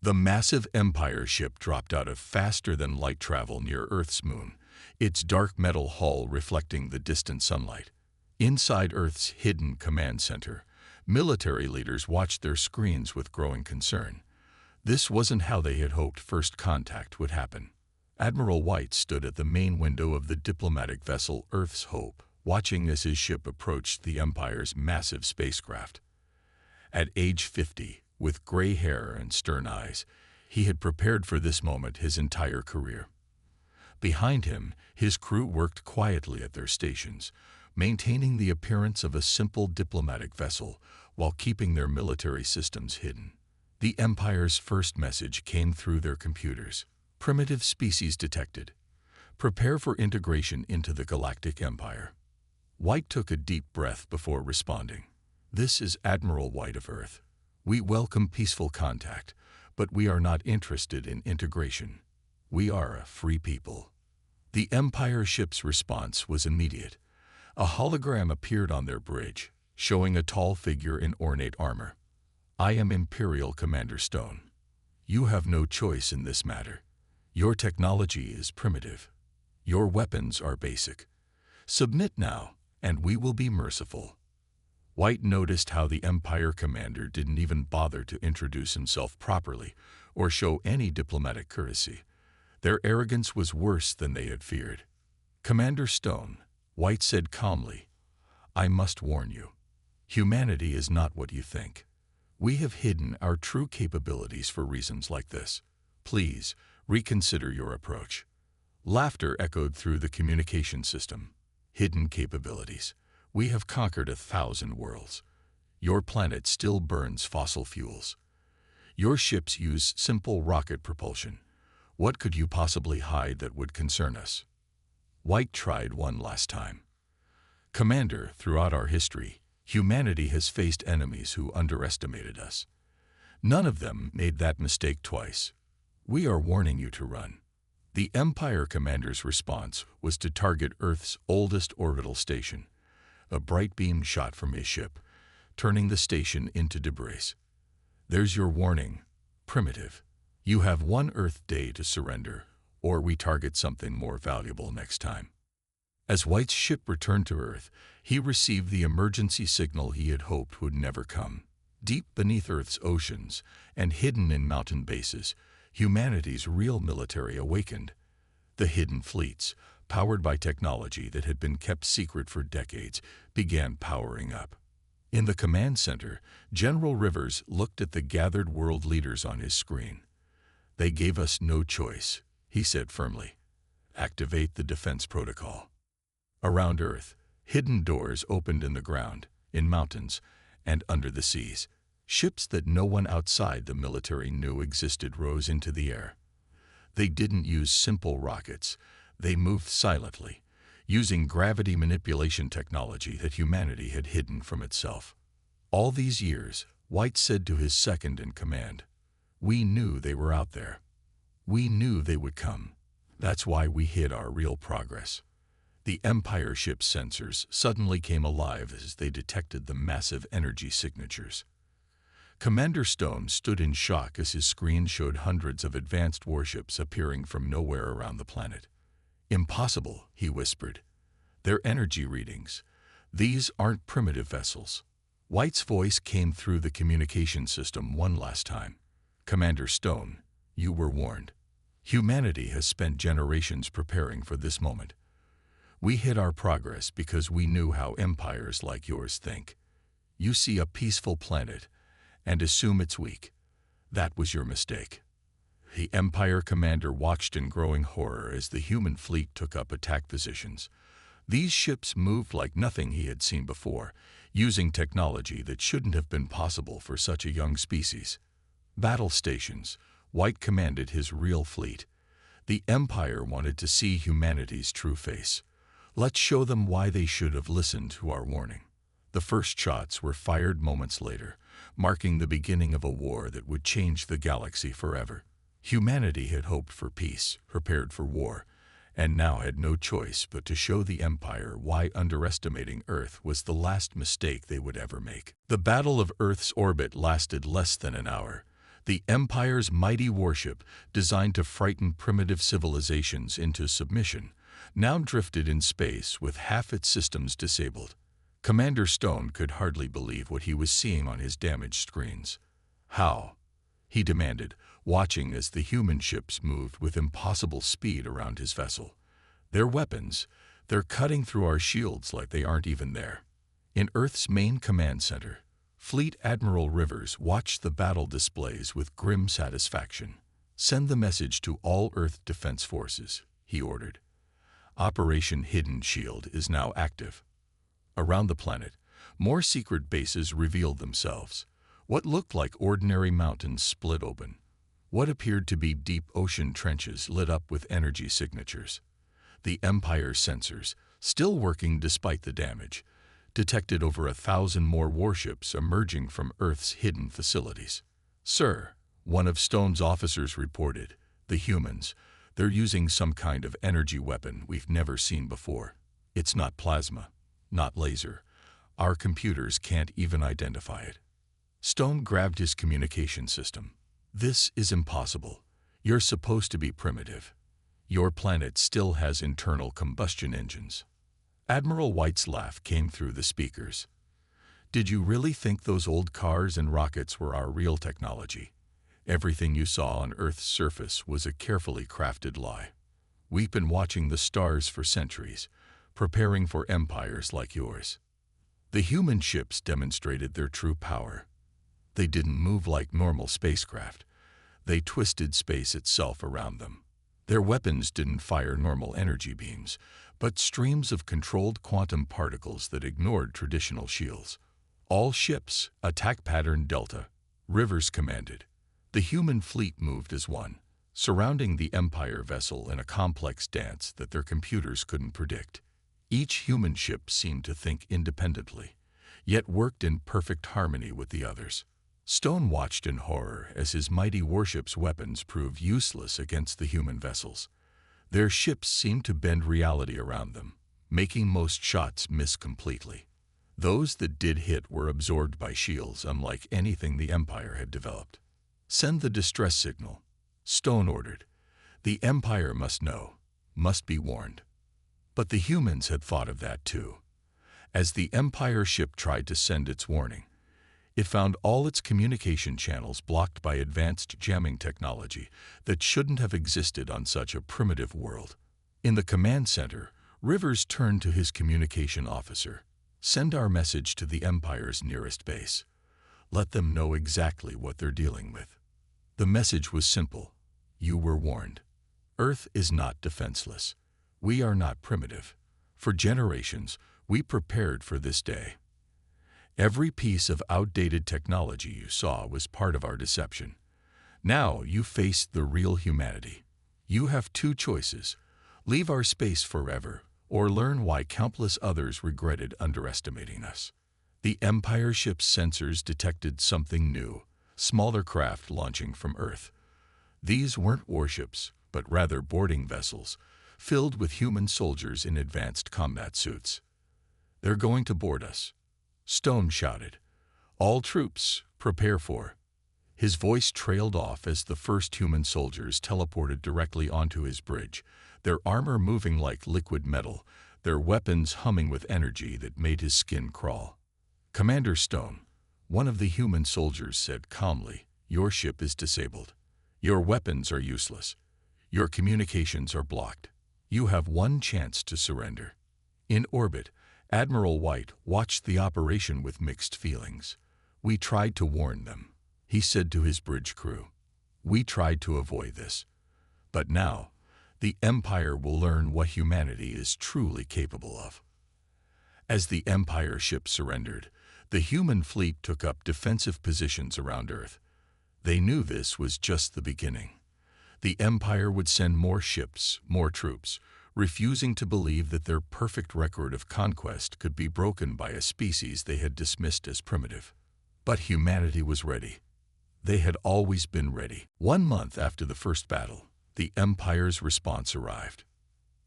The massive Empire ship dropped out of faster-than-light travel near Earth's moon, its dark metal hull reflecting the distant sunlight. Inside Earth's hidden command center, military leaders watched their screens with growing concern. This wasn't how they had hoped first contact would happen. Admiral White stood at the main window of the diplomatic vessel Earth's Hope, watching as his ship approached the Empire's massive spacecraft. At age 50, with gray hair and stern eyes, he had prepared for this moment his entire career. Behind him, his crew worked quietly at their stations, maintaining the appearance of a simple diplomatic vessel while keeping their military systems hidden. The Empire's first message came through their computers. Primitive species detected. Prepare for integration into the Galactic Empire. White took a deep breath before responding. This is Admiral White of Earth. We welcome peaceful contact, but we are not interested in integration. We are a free people. The Empire ship's response was immediate. A hologram appeared on their bridge, showing a tall figure in ornate armor. I am Imperial Commander Stone. You have no choice in this matter. Your technology is primitive. Your weapons are basic. Submit now, and we will be merciful. White noticed how the Empire commander didn't even bother to introduce himself properly or show any diplomatic courtesy. Their arrogance was worse than they had feared. Commander Stone, White said calmly, I must warn you. Humanity is not what you think. We have hidden our true capabilities for reasons like this. Please, reconsider your approach. Laughter echoed through the communication system. Hidden capabilities. We have conquered 1,000 worlds. Your planet still burns fossil fuels. Your ships use simple rocket propulsion. What could you possibly hide that would concern us? White tried one last time. Commander, throughout our history, humanity has faced enemies who underestimated us. None of them made that mistake twice. We are warning you to run. The Empire commander's response was to target Earth's oldest orbital station. A bright beam shot from his ship, turning the station into debris. There's your warning, primitive. You have one Earth day to surrender, or we target something more valuable next time. As White's ship returned to Earth, he received the emergency signal he had hoped would never come. Deep beneath Earth's oceans and hidden in mountain bases, humanity's real military awakened. The hidden fleets, powered by technology that had been kept secret for decades, began powering up. In the command center, General Rivers looked at the gathered world leaders on his screen. They gave us no choice, he said firmly. Activate the defense protocol. Around Earth, hidden doors opened in the ground, in mountains, and under the seas. Ships that no one outside the military knew existed rose into the air. They didn't use simple rockets. They moved silently, using gravity manipulation technology that humanity had hidden from itself. All these years, White said to his second-in-command, we knew they were out there. We knew they would come. That's why we hid our real progress. The Empire ship's sensors suddenly came alive as they detected the massive energy signatures. Commander Stone stood in shock as his screen showed hundreds of advanced warships appearing from nowhere around the planet. Impossible, he whispered. Their energy readings. These aren't primitive vessels. White's voice came through the communication system one last time. Commander Stone, you were warned. Humanity has spent generations preparing for this moment. We hid our progress because we knew how empires like yours think. You see a peaceful planet and assume it's weak. That was your mistake. The Empire commander watched in growing horror as the human fleet took up attack positions. These ships moved like nothing he had seen before, using technology that shouldn't have been possible for such a young species. Battle stations. White commanded his real fleet. The Empire wanted to see humanity's true face. Let's show them why they should have listened to our warning. The first shots were fired moments later, marking the beginning of a war that would change the galaxy forever. Humanity had hoped for peace, prepared for war, and now had no choice but to show the Empire why underestimating Earth was the last mistake they would ever make. The Battle of Earth's orbit lasted less than an hour. The Empire's mighty warship, designed to frighten primitive civilizations into submission, now drifted in space with half its systems disabled. Commander Stone could hardly believe what he was seeing on his damaged screens. "How?" he demanded, watching as the human ships moved with impossible speed around his vessel. "Their weapons, they're cutting through our shields like they aren't even there." In Earth's main command center, Fleet Admiral Rivers watched the battle displays with grim satisfaction. "Send the message to all Earth Defense Forces," he ordered. "Operation Hidden Shield is now active." Around the planet, more secret bases revealed themselves. What looked like ordinary mountains split open. What appeared to be deep ocean trenches lit up with energy signatures. The Empire's sensors, still working despite the damage, detected over 1,000 more warships emerging from Earth's hidden facilities. "Sir," one of Stone's officers reported, "the humans, they're using some kind of energy weapon we've never seen before. It's not plasma, not laser. Our computers can't even identify it." Stone grabbed his communication system. "This is impossible. You're supposed to be primitive. Your planet still has internal combustion engines." Admiral White's laugh came through the speakers. "Did you really think those old cars and rockets were our real technology? Everything you saw on Earth's surface was a carefully crafted lie. We've been watching the stars for centuries, preparing for empires like yours." The human ships demonstrated their true power. They didn't move like normal spacecraft. They twisted space itself around them. Their weapons didn't fire normal energy beams, but streams of controlled quantum particles that ignored traditional shields. "All ships, attack pattern Delta," Rivers commanded. The human fleet moved as one, surrounding the Empire vessel in a complex dance that their computers couldn't predict. Each human ship seemed to think independently, yet worked in perfect harmony with the others. Stone watched in horror as his mighty warship's weapons proved useless against the human vessels. Their ships seemed to bend reality around them, making most shots miss completely. Those that did hit were absorbed by shields unlike anything the Empire had developed. "Send the distress signal," Stone ordered. "The Empire must know, must be warned." But the humans had thought of that too. As the Empire ship tried to send its warning, it found all its communication channels blocked by advanced jamming technology that shouldn't have existed on such a primitive world. In the command center, Rivers turned to his communication officer. "Send our message to the Empire's nearest base. Let them know exactly what they're dealing with." The message was simple. You were warned. Earth is not defenseless. We are not primitive. For generations, we prepared for this day. Every piece of outdated technology you saw was part of our deception. Now you face the real humanity. You have two choices: leave our space forever, or learn why countless others regretted underestimating us. The Empire ship's sensors detected something new, smaller craft launching from Earth. These weren't warships, but rather boarding vessels, filled with human soldiers in advanced combat suits. "They're going to board us," Stone shouted. "All troops, prepare for." His voice trailed off as the first human soldiers teleported directly onto his bridge, their armor moving like liquid metal, their weapons humming with energy that made his skin crawl. "Commander Stone," one of the human soldiers said calmly, "your ship is disabled. Your weapons are useless. Your communications are blocked. You have one chance to surrender." In orbit, Admiral White watched the operation with mixed feelings. "We tried to warn them," he said to his bridge crew. "We tried to avoid this. But now, the Empire will learn what humanity is truly capable of." As the Empire ship surrendered, the human fleet took up defensive positions around Earth. They knew this was just the beginning. The Empire would send more ships, more troops, refusing to believe that their perfect record of conquest could be broken by a species they had dismissed as primitive. But humanity was ready. They had always been ready. 1 month after the first battle, the Empire's response arrived.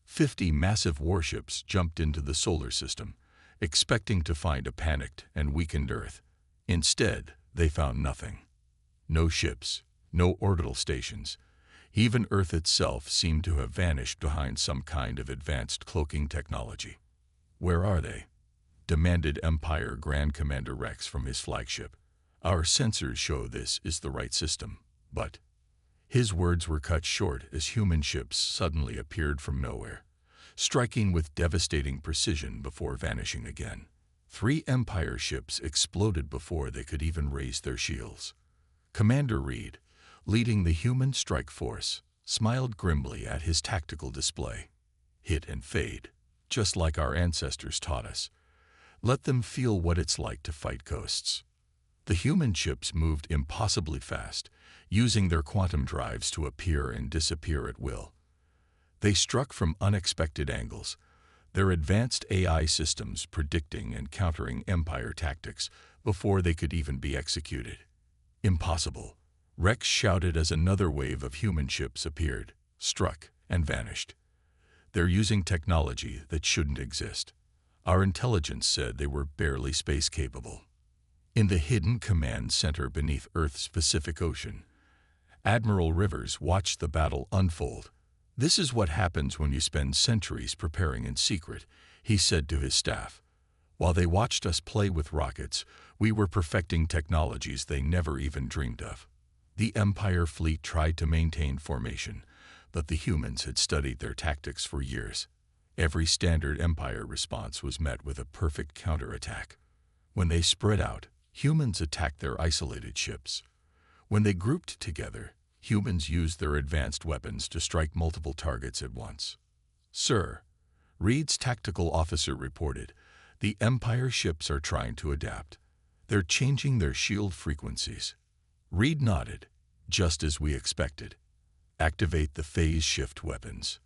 50 massive warships jumped into the solar system, expecting to find a panicked and weakened Earth. Instead, they found nothing. No ships, No orbital stations. Even Earth itself seemed to have vanished behind some kind of advanced cloaking technology. "Where are they?" demanded Empire Grand Commander Rex from his flagship. "Our sensors show this is the right system, but—" His words were cut short as human ships suddenly appeared from nowhere, striking with devastating precision before vanishing again. 3 Empire ships exploded before they could even raise their shields. Commander Reed, leading the human strike force, smiled grimly at his tactical display. "Hit and fade, just like our ancestors taught us. Let them feel what it's like to fight ghosts." The human ships moved impossibly fast, using their quantum drives to appear and disappear at will. They struck from unexpected angles, their advanced AI systems predicting and countering Empire tactics before they could even be executed. "Impossible," Rex shouted as another wave of human ships appeared, struck, and vanished. "They're using technology that shouldn't exist. Our intelligence said they were barely space-capable." In the hidden command center beneath Earth's Pacific Ocean, Admiral Rivers watched the battle unfold. "This is what happens when you spend centuries preparing in secret," he said to his staff. "While they watched us play with rockets, we were perfecting technologies they never even dreamed of." The Empire fleet tried to maintain formation, but the humans had studied their tactics for years. Every standard Empire response was met with a perfect counterattack. When they spread out, humans attacked their isolated ships. When they grouped together, humans used their advanced weapons to strike multiple targets at once. "Sir," Reed's tactical officer reported, "the Empire ships are trying to adapt. They're changing their shield frequencies." Reed nodded, "Just as we expected. Activate the phase shift weapons."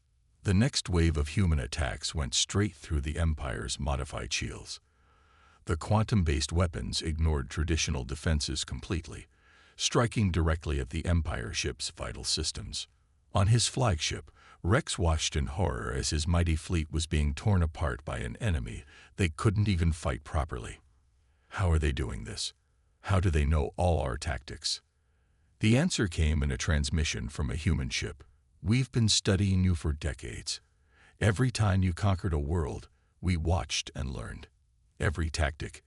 The next wave of human attacks went straight through the Empire's modified shields. The quantum-based weapons ignored traditional defenses completely, striking directly at the Empire ship's vital systems. On his flagship, Rex watched in horror as his mighty fleet was being torn apart by an enemy they couldn't even fight properly. How are they doing this? How do they know all our tactics? The answer came in a transmission from a human ship. "We've been studying you for decades. Every time you conquered a world, we watched and learned. Every tactic,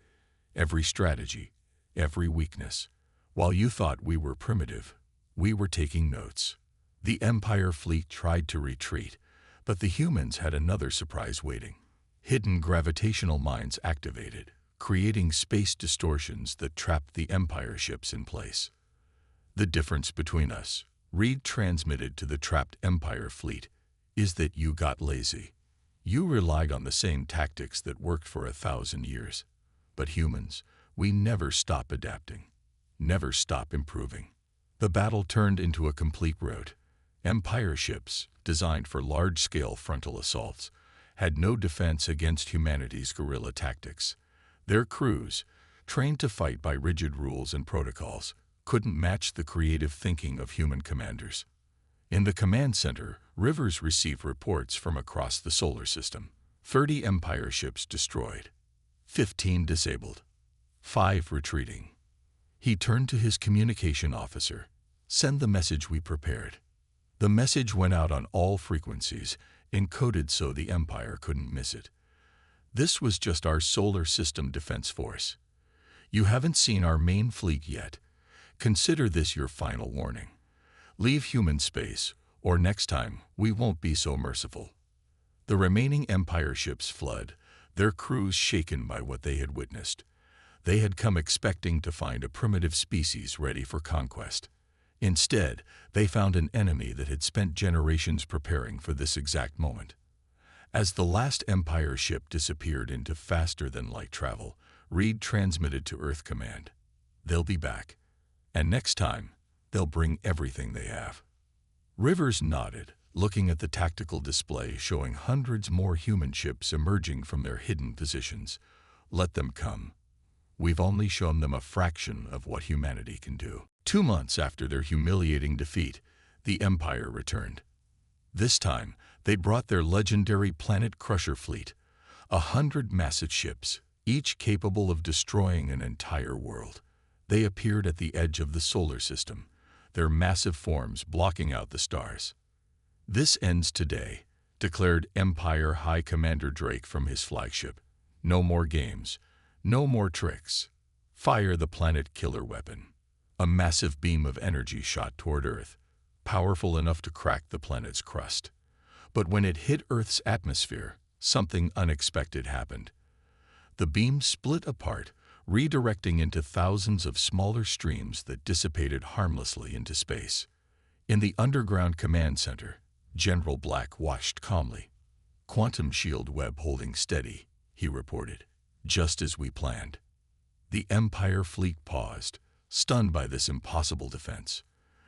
every strategy, every weakness. While you thought we were primitive, we were taking notes." The Empire fleet tried to retreat, but the humans had another surprise waiting. Hidden gravitational mines activated, creating space distortions that trapped the Empire ships in place. "The difference between us," Reed transmitted to the trapped Empire fleet, "is that you got lazy. You relied on the same tactics that worked for 1,000 years. But humans, we never stop adapting, never stop improving." The battle turned into a complete rout. Empire ships, designed for large-scale frontal assaults, had no defense against humanity's guerrilla tactics. Their crews, trained to fight by rigid rules and protocols, couldn't match the creative thinking of human commanders. In the command center, Rivers received reports from across the solar system. 30 Empire ships destroyed, 15 disabled, 5 retreating. He turned to his communication officer. "Send the message we prepared." The message went out on all frequencies, encoded so the Empire couldn't miss it. "This was just our solar system defense force. You haven't seen our main fleet yet. Consider this your final warning. Leave human space, or next time we won't be so merciful." The remaining Empire ships fled, their crews shaken by what they had witnessed. They had come expecting to find a primitive species ready for conquest. Instead, they found an enemy that had spent generations preparing for this exact moment. As the last Empire ship disappeared into faster-than-light travel, Reed transmitted to Earth Command. "They'll be back. And next time, they'll bring everything they have." Rivers nodded, looking at the tactical display showing hundreds more human ships emerging from their hidden positions. "Let them come. We've only shown them a fraction of what humanity can do." 2 months after their humiliating defeat, the Empire returned. This time, they brought their legendary Planet Crusher fleet, 100 massive ships, each capable of destroying an entire world. They appeared at the edge of the solar system, their massive forms blocking out the stars. "This ends today," declared Empire High Commander Drake from his flagship. "No more games. No more tricks. Fire the planet killer weapon." A massive beam of energy shot toward Earth, powerful enough to crack the planet's crust. But when it hit Earth's atmosphere, something unexpected happened. The beam split apart, redirecting into thousands of smaller streams that dissipated harmlessly into space. In the underground command center, General Black watched calmly. "Quantum shield web holding steady," he reported, "just as we planned." The Empire fleet paused, stunned by this impossible defense.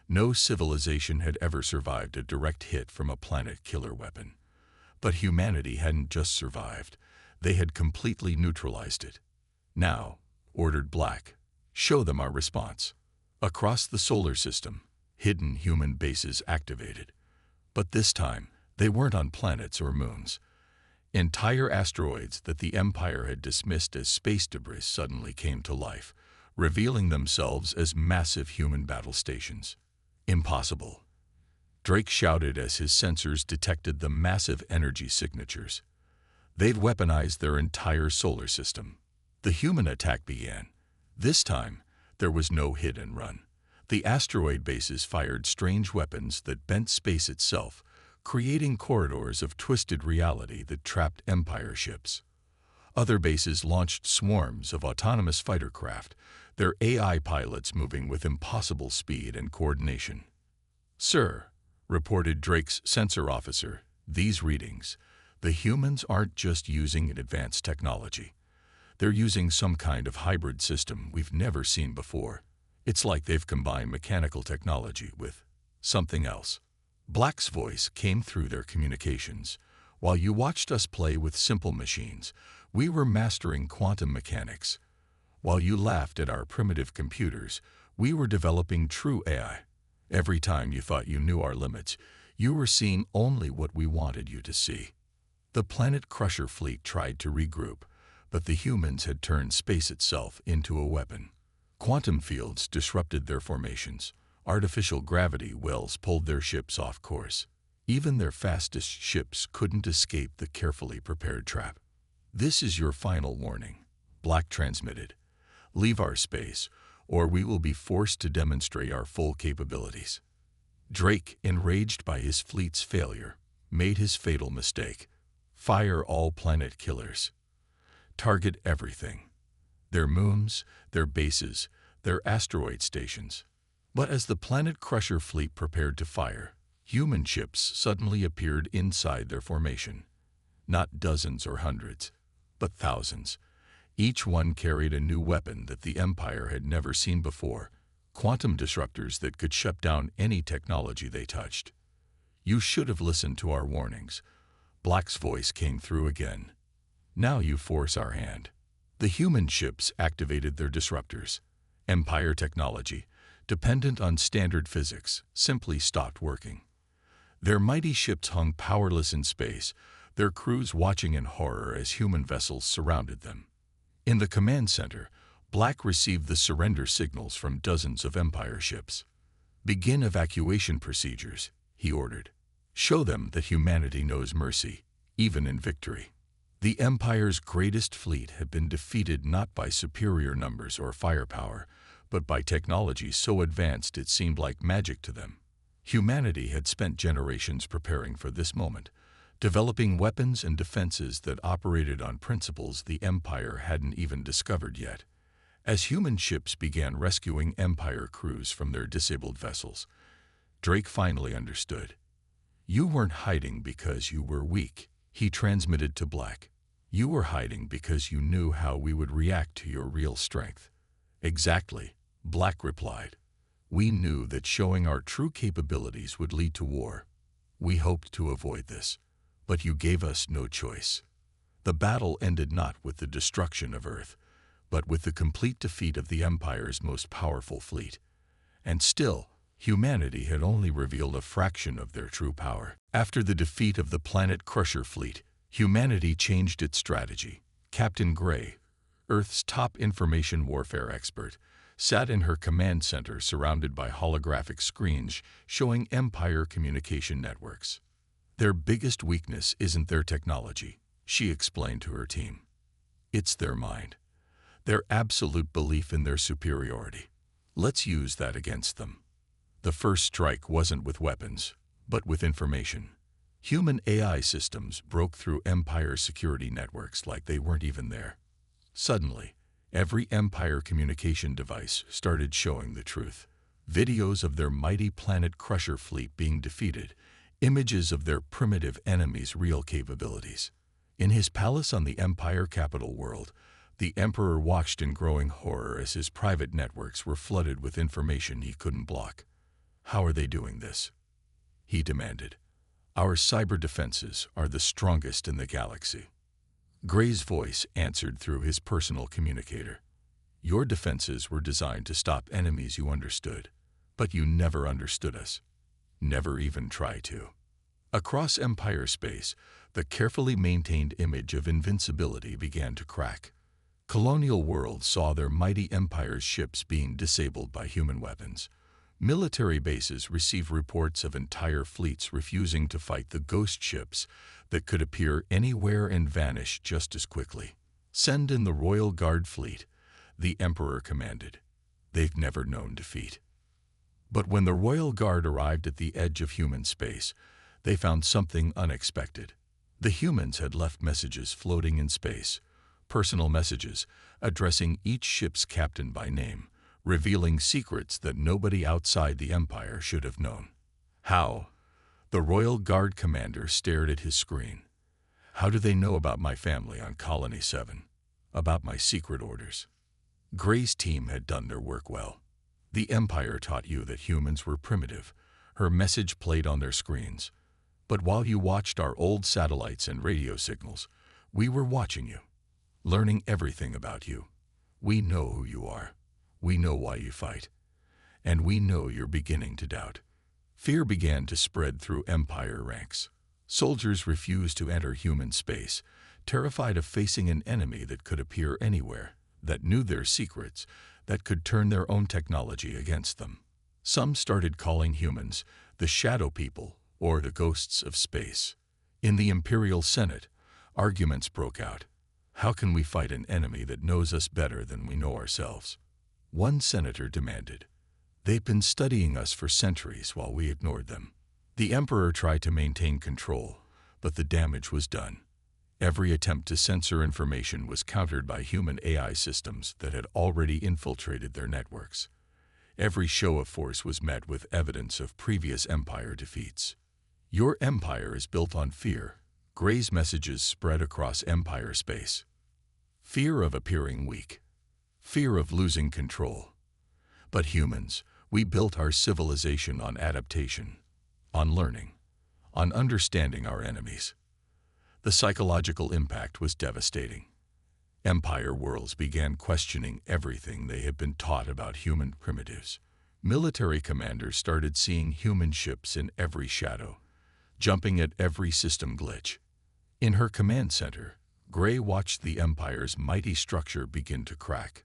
No civilization had ever survived a direct hit from a planet killer weapon. But humanity hadn't just survived, they had completely neutralized it. "Now," ordered Black, "show them our response." Across the solar system, hidden human bases activated. But this time, they weren't on planets or moons. Entire asteroids that the Empire had dismissed as space debris suddenly came to life, revealing themselves as massive human battle stations. "Impossible," Drake shouted as his sensors detected the massive energy signatures. "They've weaponized their entire solar system." The human attack began. This time, there was no hit and run. The asteroid bases fired strange weapons that bent space itself, creating corridors of twisted reality that trapped Empire ships. Other bases launched swarms of autonomous fighter craft, their AI pilots moving with impossible speed and coordination. "Sir," reported Drake's sensor officer, "these readings, the humans aren't just using an advanced technology. They're using some kind of hybrid system we've never seen before. It's like they've combined mechanical technology with something else." Black's voice came through their communications. "While you watched us play with simple machines, we were mastering quantum mechanics. While you laughed at our primitive computers, we were developing true AI. Every time you thought you knew our limits, you were seeing only what we wanted you to see." The Planet Crusher fleet tried to regroup, but the humans had turned space itself into a weapon. Quantum fields disrupted their formations. Artificial gravity wells pulled their ships off course. Even their fastest ships couldn't escape the carefully prepared trap. "This is your final warning," Black transmitted. "Leave our space, or we will be forced to demonstrate our full capabilities." Drake, enraged by his fleet's failure, made his fatal mistake. Fire all planet killers. Target everything. Their moons, their bases, their asteroid stations. But as the Planet Crusher fleet prepared to fire, human ships suddenly appeared inside their formation. Not dozens or hundreds, but thousands. Each one carried a new weapon that the Empire had never seen before, quantum disruptors that could shut down any technology they touched. "You should have listened to our warnings." Black's voice came through again. "Now you force our hand." The human ships activated their disruptors. Empire technology, dependent on standard physics, simply stopped working. Their mighty ships hung powerless in space, their crews watching in horror as human vessels surrounded them. In the command center, Black received the surrender signals from dozens of Empire ships. "Begin evacuation procedures," he ordered. "Show them that humanity knows mercy, even in victory." The Empire's greatest fleet had been defeated not by superior numbers or firepower, but by technology so advanced it seemed like magic to them. Humanity had spent generations preparing for this moment, developing weapons and defenses that operated on principles the Empire hadn't even discovered yet. As human ships began rescuing Empire crews from their disabled vessels, Drake finally understood. "You weren't hiding because you were weak," he transmitted to Black. "You were hiding because you knew how we would react to your real strength." "Exactly," Black replied. "We knew that showing our true capabilities would lead to war. We hoped to avoid this, but you gave us no choice." The battle ended not with the destruction of Earth, but with the complete defeat of the Empire's most powerful fleet. And still, humanity had only revealed a fraction of their true power. After the defeat of the Planet Crusher fleet, humanity changed its strategy. Captain Gray, Earth's top information warfare expert, sat in her command center surrounded by holographic screens showing Empire communication networks. Their biggest weakness isn't their technology, she explained to her team. It's their mind. Their absolute belief in their superiority. Let's use that against them. The first strike wasn't with weapons, but with information. Human AI systems broke through Empire security networks like they weren't even there. Suddenly, every Empire communication device started showing the truth. Videos of their mighty planet crusher fleet being defeated, images of their primitive enemies' real capabilities. In his palace on the Empire capital world, the Emperor watched in growing horror as his private networks were flooded with information he couldn't block. How are they doing this? He demanded. Our cyber defenses are the strongest in the galaxy. Gray's voice answered through his personal communicator. Your defenses were designed to stop enemies you understood, but you never understood us. Never even try to. Across Empire space, the carefully maintained image of invincibility began to crack. Colonial worlds saw their mighty Empire's ships being disabled by human weapons. Military bases received reports of entire fleets refusing to fight the ghost ships that could appear anywhere and vanish just as quickly. Send in the Royal Guard fleet, the Emperor commanded. They've never known defeat. But when the Royal Guard arrived at the edge of human space, they found something unexpected. The humans had left messages floating in space, personal messages addressing each ship's captain by name, revealing secrets that nobody outside the Empire should have known. How? The Royal Guard commander stared at his screen. How do they know about my family on Colony 7? About my secret orders? Gray's team had done their work well. The Empire taught you that humans were primitive. Her message played on their screens. But while you watched our old satellites and radio signals, we were watching you, learning everything about you. We know who you are. We know why you fight. And we know you're beginning to doubt. Fear began to spread through Empire ranks. Soldiers refused to enter human space, terrified of facing an enemy that could appear anywhere, that knew their secrets, that could turn their own technology against them. Some started calling humans the Shadow People or the Ghosts of Space. In the Imperial Senate, arguments broke out. How can we fight an enemy that knows us better than we know ourselves? One senator demanded. They've been studying us for centuries while we ignored them. The Emperor tried to maintain control, but the damage was done. Every attempt to censor information was countered by human AI systems that had already infiltrated their networks. Every show of force was met with evidence of previous Empire defeats. Your Empire is built on fear. Gray's messages spread across Empire space. Fear of appearing weak. Fear of losing control. But humans, we built our civilization on adaptation, on learning, on understanding our enemies. The psychological impact was devastating. Empire worlds began questioning everything they had been taught about human primitives. Military commanders started seeing human ships in every shadow, jumping at every system glitch. In her command center, Gray watched the Empire's mighty structure begin to crack.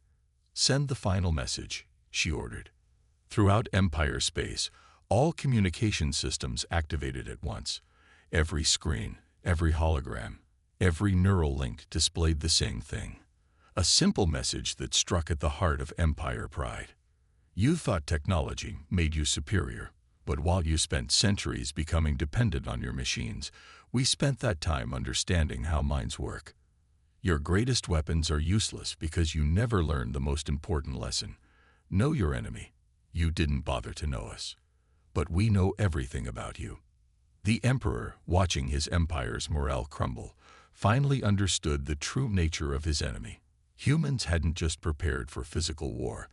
Send the final message, she ordered. Throughout Empire space, all communication systems activated at once. Every screen, every hologram, every neural link displayed the same thing. A simple message that struck at the heart of Empire pride. You thought technology made you superior, but while you spent centuries becoming dependent on your machines, we spent that time understanding how minds work. Your greatest weapons are useless because you never learned the most important lesson. Know your enemy. You didn't bother to know us. But we know everything about you. The Emperor, watching his empire's morale crumble, finally understood the true nature of his enemy. Humans hadn't just prepared for physical war.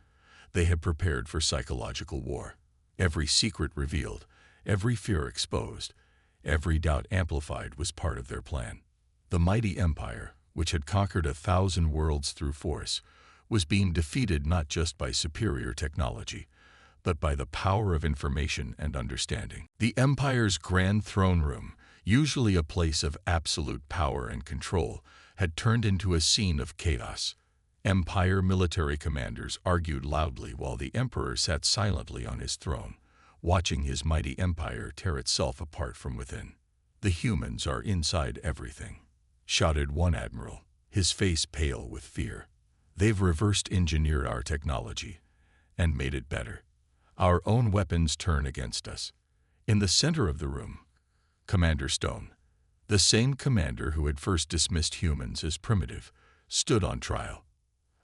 They had prepared for psychological war. Every secret revealed, every fear exposed, every doubt amplified was part of their plan. The mighty empire, which had conquered 1,000 worlds through force, was being defeated not just by superior technology, but by the power of information and understanding. The empire's grand throne room, usually a place of absolute power and control, had turned into a scene of chaos. Empire military commanders argued loudly while the Emperor sat silently on his throne, watching his mighty empire tear itself apart from within. "The humans are inside everything," shouted one admiral, his face pale with fear. "They've reversed engineered our technology and made it better. Our own weapons turn against us." In the center of the room, Commander Stone, the same commander who had first dismissed humans as primitive, stood on trial.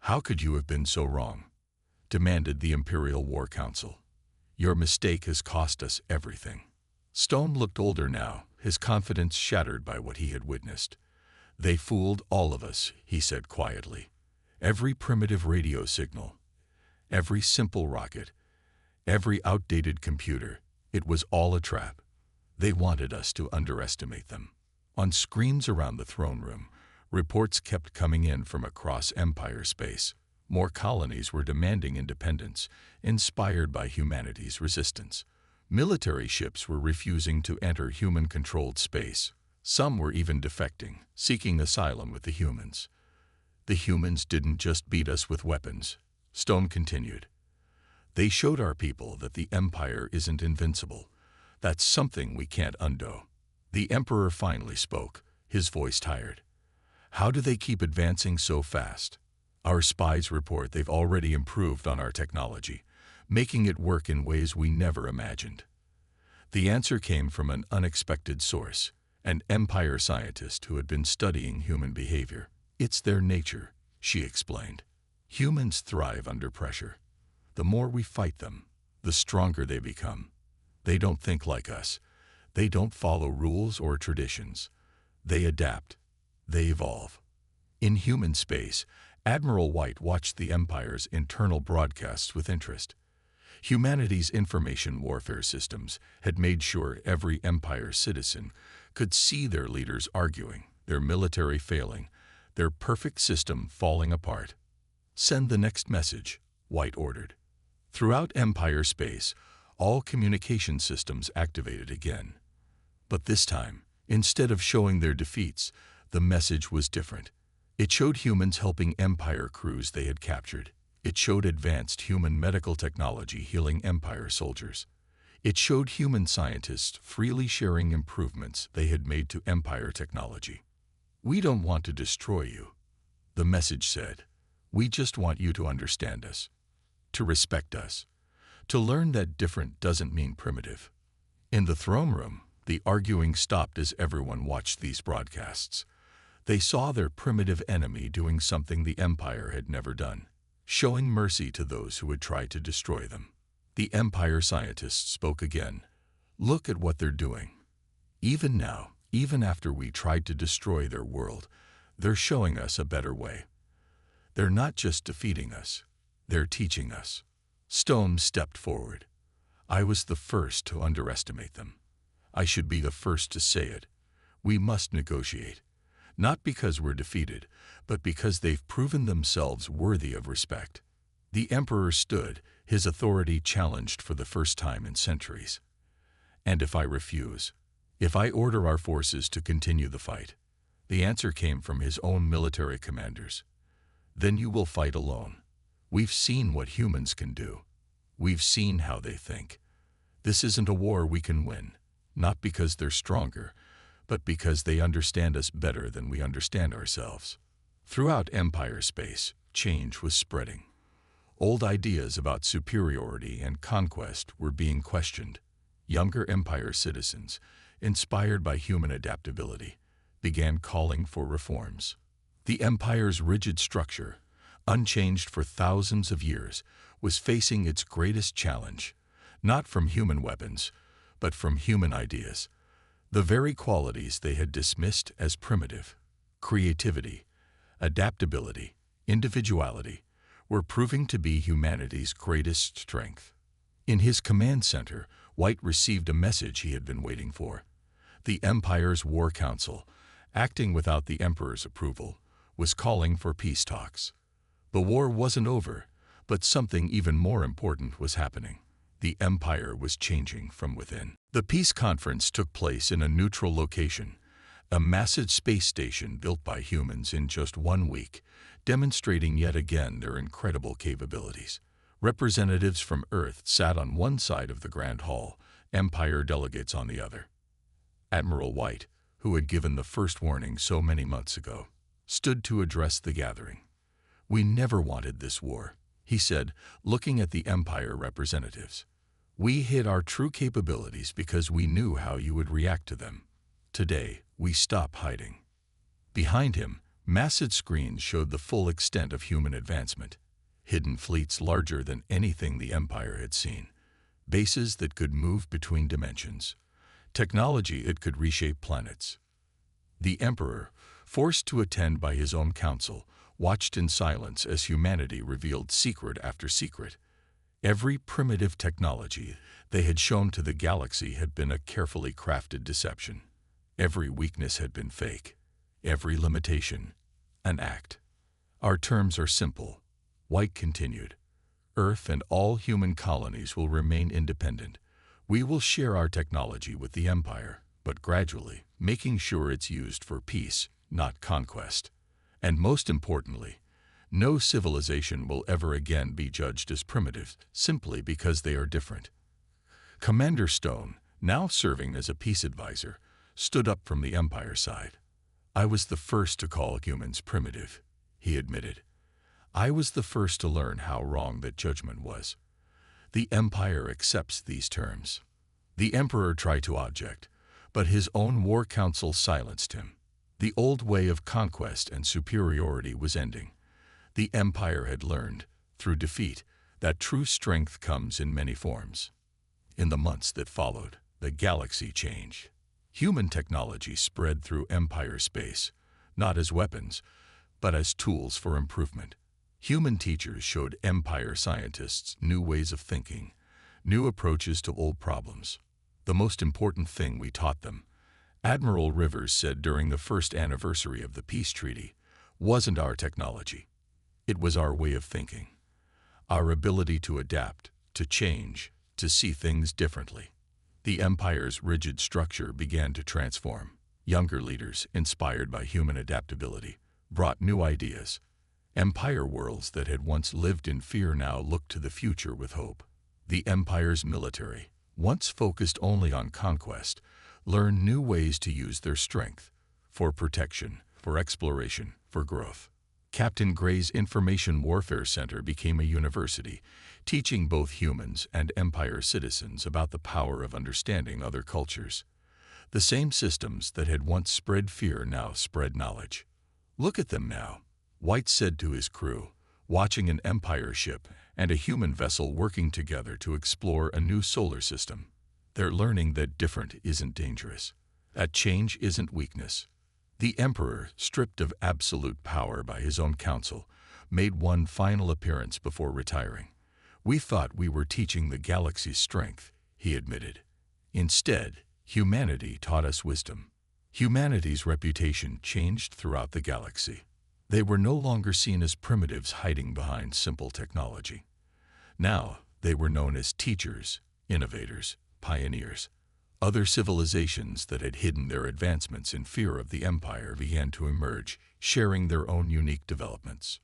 "How could you have been so wrong?" demanded the Imperial War Council. "Your mistake has cost us everything." Stone looked older now, his confidence shattered by what he had witnessed. "They fooled all of us," he said quietly. "Every primitive radio signal, every simple rocket, every outdated computer, it was all a trap. They wanted us to underestimate them." On screens around the throne room, reports kept coming in from across Empire space. More colonies were demanding independence, inspired by humanity's resistance. Military ships were refusing to enter human-controlled space. Some were even defecting, seeking asylum with the humans. "The humans didn't just beat us with weapons," Stone continued. "They showed our people that the Empire isn't invincible. That's something we can't undo." The Emperor finally spoke, his voice tired. "How do they keep advancing so fast? Our spies report they've already improved on our technology, making it work in ways we never imagined." The answer came from an unexpected source, an Empire scientist who had been studying human behavior. "It's their nature," she explained. "Humans thrive under pressure. The more we fight them, the stronger they become. They don't think like us. They don't follow rules or traditions. They adapt. They evolve." In human space, Admiral White watched the Empire's internal broadcasts with interest. Humanity's information warfare systems had made sure every Empire citizen could see their leaders arguing, their military failing, their perfect system falling apart. "Send the next message," White ordered. Throughout Empire space, all communication systems activated again. But this time, instead of showing their defeats, the message was different. It showed humans helping Empire crews they had captured. It showed advanced human medical technology healing Empire soldiers. It showed human scientists freely sharing improvements they had made to Empire technology. "We don't want to destroy you," the message said. "We just want you to understand us, to respect us, to learn that different doesn't mean primitive." In the throne room, the arguing stopped as everyone watched these broadcasts. They saw their primitive enemy doing something the Empire had never done, showing mercy to those who had tried to destroy them. The Empire scientists spoke again. "Look at what they're doing. Even now, even after we tried to destroy their world, they're showing us a better way. They're not just defeating us, they're teaching us." Stone stepped forward. "I was the first to underestimate them. I should be the first to say it. We must negotiate. Not because we're defeated, but because they've proven themselves worthy of respect." The Emperor stood, his authority challenged for the first time in centuries. "And if I refuse? If I order our forces to continue the fight?" The answer came from his own military commanders. "Then you will fight alone. We've seen what humans can do. We've seen how they think. This isn't a war we can win, not because they're stronger, but because they understand us better than we understand ourselves." Throughout Empire space, change was spreading. Old ideas about superiority and conquest were being questioned. Younger Empire citizens, inspired by human adaptability, began calling for reforms. The Empire's rigid structure, unchanged for thousands of years, was facing its greatest challenge, not from human weapons, but from human ideas. The very qualities they had dismissed as primitive, creativity, adaptability, individuality, were proving to be humanity's greatest strength. In his command center, White received a message he had been waiting for. The Empire's War Council, acting without the Emperor's approval, was calling for peace talks. The war wasn't over, but something even more important was happening. The Empire was changing from within. The peace conference took place in a neutral location, a massive space station built by humans in just 1 week, demonstrating yet again their incredible capabilities. Representatives from Earth sat on one side of the Grand Hall, Empire delegates on the other. Admiral White, who had given the first warning so many months ago, stood to address the gathering. "We never wanted this war," he said, looking at the Empire representatives. "We hid our true capabilities because we knew how you would react to them. Today, we stop hiding." Behind him, massive screens showed the full extent of human advancement. Hidden fleets larger than anything the Empire had seen. Bases that could move between dimensions. Technology that could reshape planets. The Emperor, forced to attend by his own council, watched in silence as humanity revealed secret after secret. Every primitive technology they had shown to the galaxy had been a carefully crafted deception. Every weakness had been fake. Every limitation, an act. "Our terms are simple," White continued. "Earth and all human colonies will remain independent. We will share our technology with the Empire, but gradually, making sure it's used for peace, not conquest. And most importantly, no civilization will ever again be judged as primitive simply because they are different." Commander Stone, now serving as a peace advisor, stood up from the Empire side. "I was the first to call humans primitive," he admitted. "I was the first to learn how wrong that judgment was. The Empire accepts these terms." The Emperor tried to object, but his own war council silenced him. The old way of conquest and superiority was ending. The Empire had learned, through defeat, that true strength comes in many forms. In the months that followed, the galaxy changed. Human technology spread through Empire space, not as weapons, but as tools for improvement. Human teachers showed Empire scientists new ways of thinking, new approaches to old problems. "The most important thing we taught them," Admiral Rivers said during the first anniversary of the peace treaty, "wasn't our technology. It was our way of thinking. Our ability to adapt, to change, to see things differently." The Empire's rigid structure began to transform. Younger leaders, inspired by human adaptability, brought new ideas. Empire worlds that had once lived in fear now looked to the future with hope. The Empire's military, once focused only on conquest, learned new ways to use their strength for protection, for exploration, for growth. Captain Gray's Information Warfare Center became a university, teaching both humans and Empire citizens about the power of understanding other cultures. The same systems that had once spread fear now spread knowledge. "Look at them now," White said to his crew, watching an Empire ship and a human vessel working together to explore a new solar system. "They're learning that different isn't dangerous, that change isn't weakness." The Emperor, stripped of absolute power by his own council, made one final appearance before retiring. "We thought we were teaching the galaxy's strength," he admitted. "Instead, humanity taught us wisdom." Humanity's reputation changed throughout the galaxy. They were no longer seen as primitives hiding behind simple technology. Now, they were known as teachers, innovators, pioneers. Other civilizations that had hidden their advancements in fear of the Empire began to emerge, sharing their own unique developments.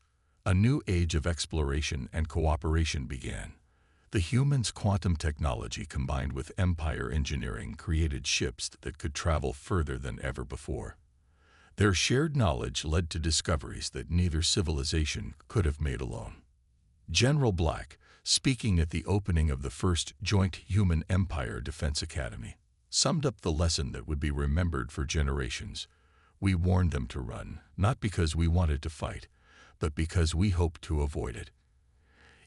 A new age of exploration and cooperation began. The humans' quantum technology combined with Empire engineering created ships that could travel further than ever before. Their shared knowledge led to discoveries that neither civilization could have made alone. General Black, speaking at the opening of the first Joint Human-Empire Defense Academy, summed up the lesson that would be remembered for generations. "We warned them to run, not because we wanted to fight, but because we hoped to avoid it.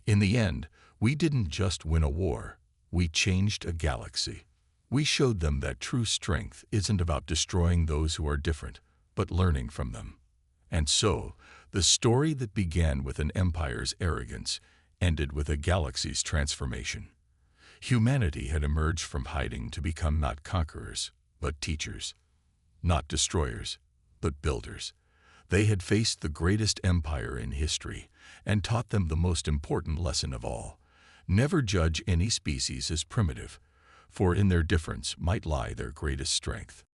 In the end, we didn't just win a war, we changed a galaxy." We showed them that true strength isn't about destroying those who are different, but learning from them. And so, the story that began with an empire's arrogance ended with a galaxy's transformation. Humanity had emerged from hiding to become not conquerors, but teachers. Not destroyers, but builders. They had faced the greatest empire in history and taught them the most important lesson of all. Never judge any species as primitive, for in their difference might lie their greatest strength.